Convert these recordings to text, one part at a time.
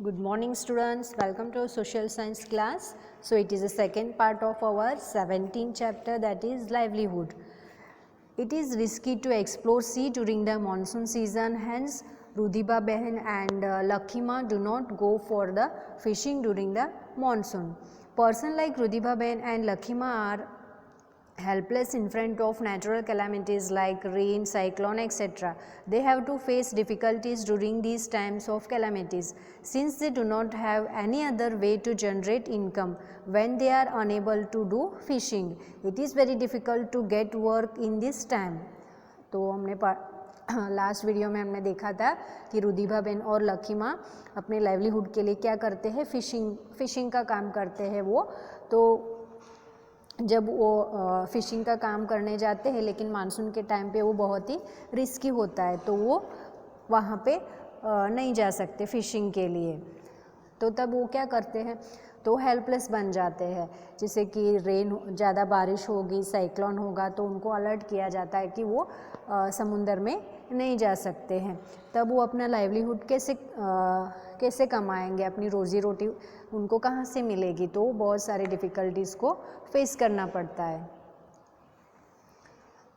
Good morning students, welcome to our social science class. So it is the second part of our 17th chapter, that is livelihood. It is risky to explore sea during the monsoon season, hence Rudhiba Behan and Lakhima do not go for the fishing during the monsoon. Person like Rudhiba Behan and Lakhima are helpless in front of natural calamities like rain, cyclone, etc. They have to face difficulties during these times of calamities since they do not have any other way to generate income when they are unable to do fishing. It is very difficult to get work in this time. तो हमने last video में हमने देखा था कि रुधिबा Ben और लखीमा अपने livelihood के लिए क्या करते हैं, फिशिंग का काम करते हैं वो। तो जब वो फ़िशिंग का काम करने जाते हैं लेकिन मानसून के टाइम पे वो बहुत ही रिस्की होता है, तो वो वहाँ पे नहीं जा सकते फ़िशिंग के लिए। तो तब वो क्या करते हैं, तो हेल्पलेस बन जाते हैं। जैसे कि रेन ज़्यादा बारिश होगी, साइक्लोन होगा, तो उनको अलर्ट किया जाता है कि वो समुंदर में नहीं जा सकते हैं। तब वो अपना लाइवलीहुड कैसे कमाएंगे, अपनी रोज़ी रोटी उनको कहाँ से मिलेगी, तो बहुत सारे डिफ़िकल्टीज़ को फेस करना पड़ता है।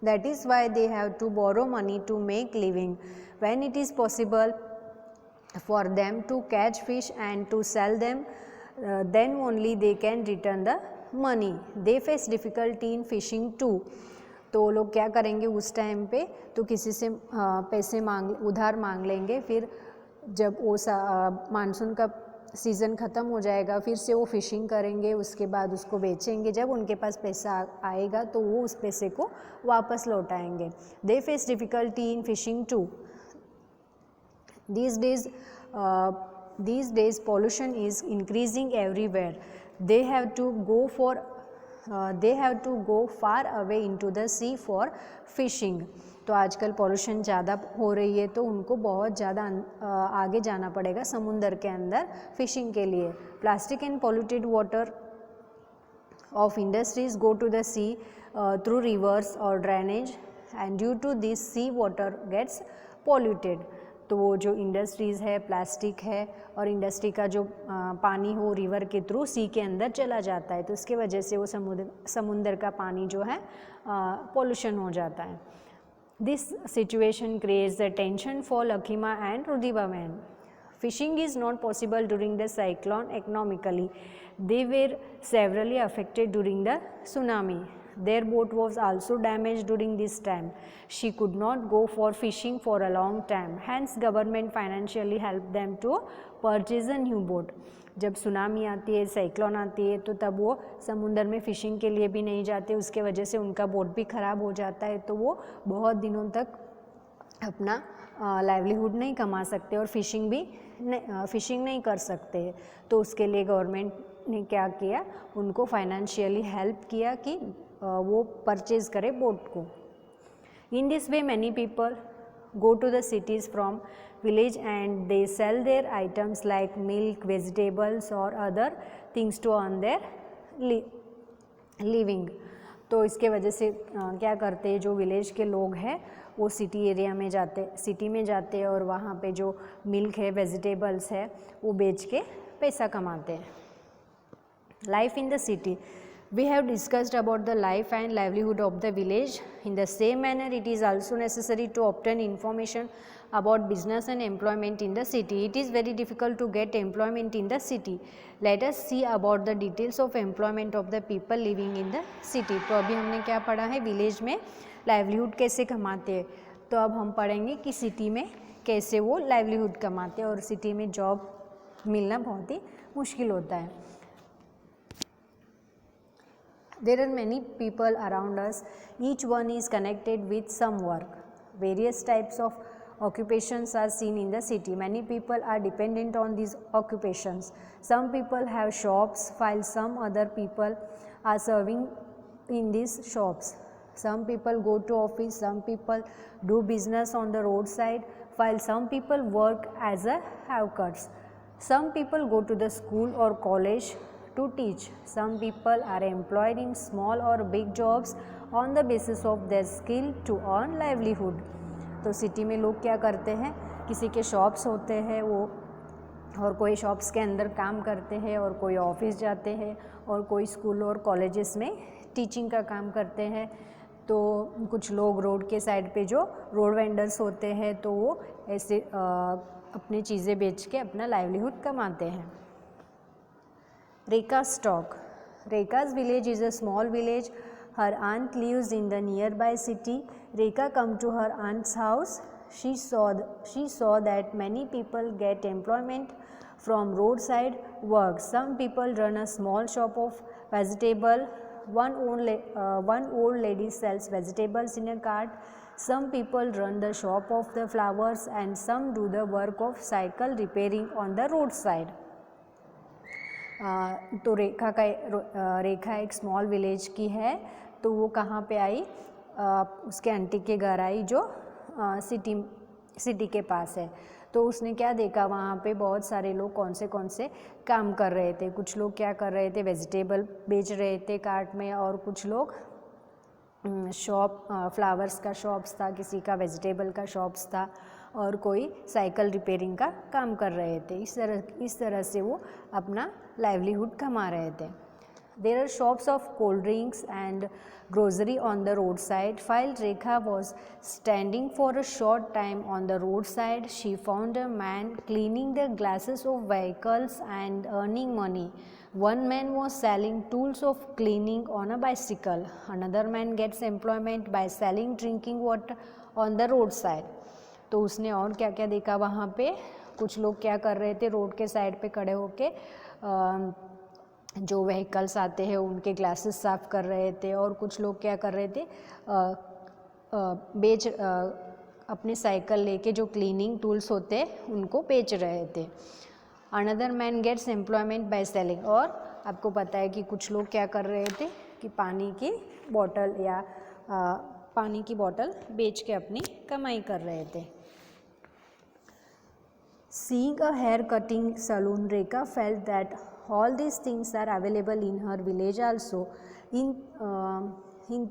That is why they have to borrow money to make living when it is possible for them to catch fish and to sell them, then only they can return the money. They face difficulty in fishing too. तो लोग क्या करेंगे उस time पे, तो किसी से पैसे उधार मांग लेंगे। फिर जब वो मानसून का सीज़न ख़त्म हो जाएगा फिर से वो फिशिंग करेंगे, उसके बाद उसको बेचेंगे। जब उनके पास पैसा आएगा तो वो उस पैसे को वापस लौटाएंगे। They face difficulty in fishing too. These days pollution is increasing everywhere. They have to go far away into the sea for fishing. तो आजकल पॉल्यूशन ज़्यादा हो रही है तो उनको बहुत ज़्यादा आगे जाना पड़ेगा समुंदर के अंदर फिशिंग के लिए। Plastic and polluted water of industries go to the sea through rivers or drainage, and due to this sea water gets polluted. तो वो जो इंडस्ट्रीज़ है, प्लास्टिक है और इंडस्ट्री का जो पानी हो रिवर के थ्रू सी के अंदर चला जाता है, तो इसके वजह से वो समुंदर का पानी जो है पोल्यूशन हो जाता है। This situation creates the tension for Lakhima and Rudhiba ben. Fishing is not possible during the cyclone economically. They were severely affected during the tsunami. Their boat was also damaged during this time. She could not go for fishing for a long time. Hence, government financially helped them to purchase a new boat. जब tsunami आती है, cyclone आती है, तो तब वो समुंदर में फ़िशिंग के लिए भी नहीं जाते, उसके वजह से उनका बोट भी ख़राब हो जाता है, तो वो बहुत दिनों तक अपना लाइवलीहुड नहीं कमा सकते और फिशिंग नहीं कर सकते। तो उसके लिए गवर्नमेंट ने क्या किया, उनको फाइनेंशियली हेल्प किया कि वो परचेज करे बोट को। In this way many people go to the cities from village and they sell their items like milk, vegetables or other things to earn their living. तो इसके वजह से क्या करते हैं, जो विलेज के लोग हैं वो सिटी में जाते और वहाँ पे जो मिल्क है, वेजिटेबल्स है, वो बेच के पैसा कमाते हैं। Life in the city. We have discussed about the life and livelihood of the village. In the same manner, it is also necessary to obtain information about business and employment in the city. It is very difficult to get employment in the city. Let us see about the details of employment of the people living in the city. तो अभी हमने क्या पढ़ा है, village में livelihood कैसे कमाते हैं। तो अब हम पढ़ेंगे कि सिटी में कैसे वो लाइवलीहुड कमाते हैं, और सिटी में जॉब मिलना बहुत ही मुश्किल होता है। There are many people around us. Each one is connected with some work. Various types of occupations are seen in the city. Many people are dependent on these occupations. Some people have shops, while some other people are serving in these shops. Some people go to office, some people do business on the roadside, while some people work as a hawkers. Some people go to the school or college to teach. Some people are employed in small or big jobs on the basis of their skill to earn livelihood. तो city में लोग क्या करते हैं, किसी के shops होते हैं, वो और कोई शॉप्स के अंदर काम करते हैं और कोई ऑफिस जाते हैं और कोई स्कूल और कॉलेजेस में टीचिंग का काम करते हैं। तो कुछ लोग रोड के साइड पे जो रोड वेंडर्स होते हैं तो वो ऐसे अपनी चीज़ें बेच के अपना लाइवलीहुड कमाते हैं। रेखा stock. Rekha's village is a small village. Her aunt lives in the nearby city. Rekha come to her aunt's house. She saw that many people get employment from roadside work. Some people run a small shop of vegetable. One old lady sells vegetables in a cart. Some people run the shop of the flowers and some do the work of cycle repairing on the roadside. तो रेखा एक small village की है। तो वो कहाँ पे आई, उसके aunty के घर आई जो सिटी के पास है। तो उसने क्या देखा, वहाँ पे बहुत सारे लोग कौन से काम कर रहे थे। कुछ लोग क्या कर रहे थे, वेजिटेबल बेच रहे थे कार्ट में, और कुछ लोग फ्लावर्स का शॉप्स था, किसी का वेजिटेबल का शॉप्स था, और कोई साइकिल रिपेयरिंग का काम कर रहे थे। इस तरह से वो अपना लाइवलीहुड कमा रहे थे। There are shops of cold drinks and grocery on the roadside. While Rekha was standing for a short time on the roadside, she found a man cleaning the glasses of vehicles and earning money. One man was selling tools of cleaning on a bicycle. Another man gets employment by selling drinking water on the roadside. तो उसने और क्या क्या देखा वहाँ पे, कुछ लोग क्या कर रहे थे, रोड के साइड पे खड़े होके जो व्हीकल्स आते हैं उनके ग्लासेस साफ़ कर रहे थे, और कुछ लोग क्या कर रहे थे, अपने साइकिल लेके जो क्लीनिंग टूल्स होते हैं उनको बेच रहे थे। Another man gets employment by selling. और आपको पता है कि कुछ लोग क्या कर रहे थे कि पानी की बोतल बेच के अपनी कमाई कर रहे थे। Seeing a hair cutting salon, Rekha felt that all these things are available in her village also. In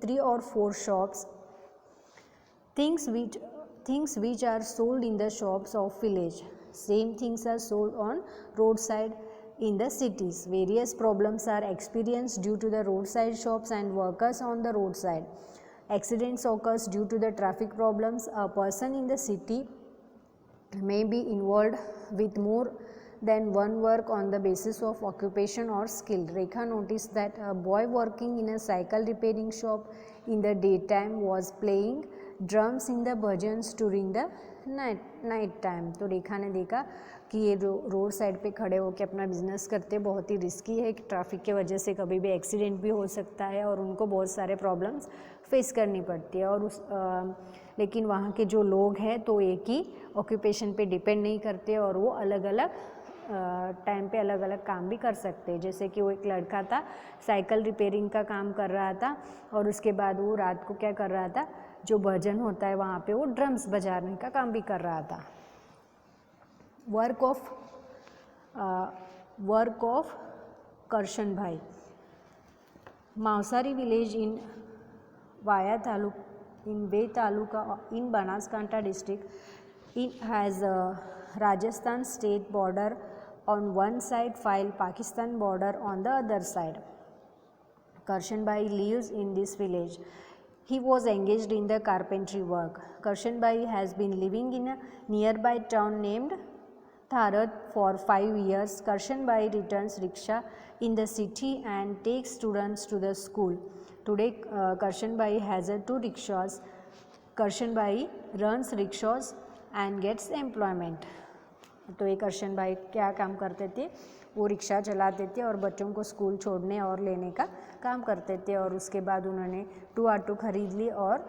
3 or 4 shops, things which are sold in the shops of village, same things are sold on roadside in the cities. Various problems are experienced due to the roadside shops and workers on the roadside. Accidents occurs due to the traffic problems. A person in the city may be involved with more than one work on the basis of occupation or skill. Rekha noticed that a boy working in a cycle repairing shop in the daytime was playing drums in the bhajans during the night time. तो रेखा ने देखा कि ये road side पे खड़े होकर अपना business करते बहुत ही रिस्की है, ट्रैफिक के वजह से कभी भी एक्सीडेंट भी हो सकता है और उनको बहुत सारे प्रॉब्लम्स फेस करनी पड़ती है। और लेकिन वहाँ के जो लोग हैं तो एक ही ऑक्यूपेशन पे डिपेंड नहीं करते और वो अलग अलग टाइम पे अलग अलग काम भी कर सकते हैं। जैसे कि वो एक लड़का था, साइकिल रिपेयरिंग का काम कर रहा था और उसके बाद वो रात को क्या कर रहा था, जो भजन होता है वहाँ पे वो ड्रम्स बजाने का काम भी कर रहा था। Work of Karshan bhai. Mavsari village in Vav taluka in Banaskantha district. It has a Rajasthan state border on one side while Pakistan border on the other side. Karshan Bhai lives in this village. He was engaged in the carpentry work. Karshan Bhai has been living in a nearby town named Tharad for 5 years. Karshan Bhai returns rickshaw in the city and takes students to the school. Today, Karshan Bhai has 2 rickshaws. Karshan Bhai runs rickshaws and gets employment. तो ये करशन भाई क्या काम करते थे, वो rickshaw चलाते थे और बच्चों को स्कूल छोड़ने और लेने का काम करते थे। और उसके बाद उन्होंने 2 ऑटो खरीद ली और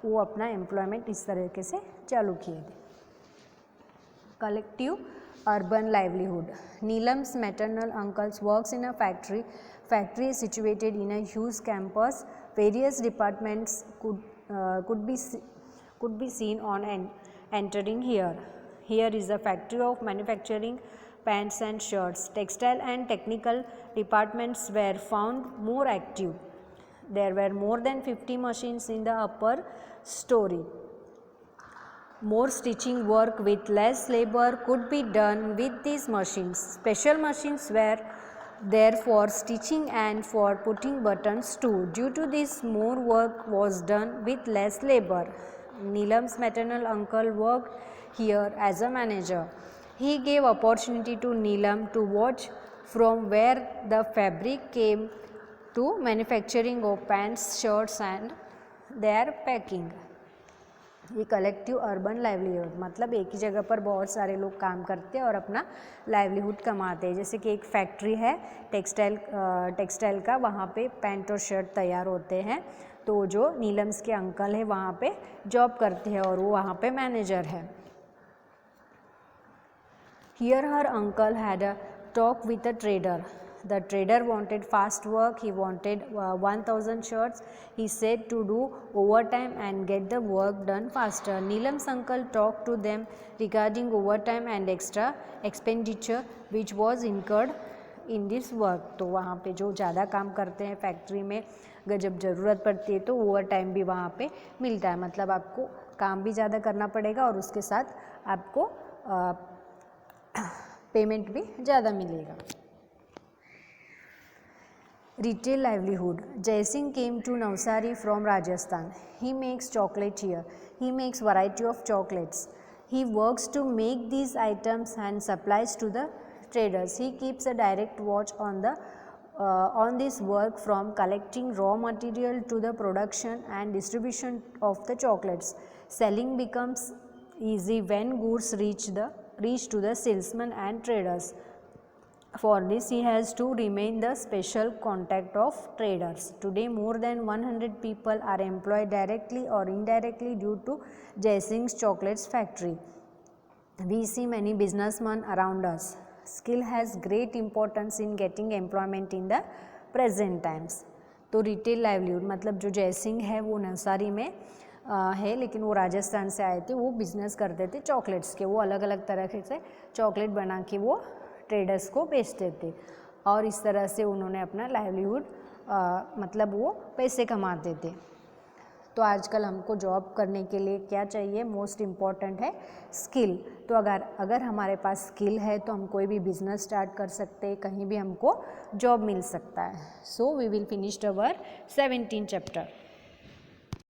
वो अपना एम्प्लॉयमेंट इस तरीके से चालू किए थे। Collective urban livelihood. Neelam's maternal uncles works in a factory. Factory is situated in a huge campus. Various departments could be seen on entering here. Here is a factory of manufacturing pants and shirts. Textile and technical departments were found more active. There were more than 50 machines in the upper story. More stitching work with less labor could be done with these machines. Special machines were there for stitching and for putting buttons too. Due to this, more work was done with less labor. Neelam's maternal uncle worked here as a manager. He gave opportunity to Neelam to watch from where the fabric came to manufacturing of pants, shirts and their packing. ये collective urban livelihood मतलब एक ही जगह पर बहुत सारे लोग काम करते हैं और अपना लाइवलीहुड कमाते हैं. जैसे कि एक फैक्ट्री है टेक्सटाइल का, वहाँ पे पैंट और शर्ट तैयार होते हैं. तो जो नीलम्स के अंकल है वहाँ पे जॉब करते हैं और वो वहाँ पे मैनेजर है. Here her uncle had a talk with a trader. The trader wanted fast work. He wanted 1000 shirts. He said to do overtime and get the work done faster. Neelam's uncle talked to them regarding overtime and extra expenditure which was incurred in this work. तो वहाँ पे जो ज़्यादा काम करते हैं factory में, अगर जब ज़रूरत पड़ती है तो ओवर टाइम भी वहाँ पे मिलता है. मतलब आपको काम भी ज़्यादा करना पड़ेगा और उसके साथ आपको पेमेंट भी ज़्यादा मिलेगा. Retail livelihood. Jaising came to Navsari from Rajasthan. He makes chocolate here. He makes variety of chocolates. He works to make these items and supplies to the traders. He keeps a direct watch on this work from collecting raw material to the production and distribution of the chocolates. Selling becomes easy when goods reach to the salesmen and traders. For this, he has to remain the special contact of traders. Today, more than 100 people are employed directly or indirectly due to Jaising's chocolates factory. We see many businessmen around us. Skill has great importance in getting employment in the present times. तो retail livelihood मतलब जो जयसिंह है वो नवसारी में है, लेकिन वो राजस्थान से आए थे. वो बिज़नेस करते थे चॉकलेट्स के. वो अलग अलग तरह से चॉकलेट बना के वो ट्रेडर्स को बेचते थे और इस तरह से उन्होंने अपना लाइवलीहुड मतलब वो पैसे कमाते थे. तो आजकल हमको जॉब करने के लिए क्या चाहिए? मोस्ट इम्पॉर्टेंट है स्किल. तो अगर हमारे पास स्किल है तो हम कोई भी बिजनेस स्टार्ट कर सकते हैं, कहीं भी हमको जॉब मिल सकता है. So we will finish our 17 chapter.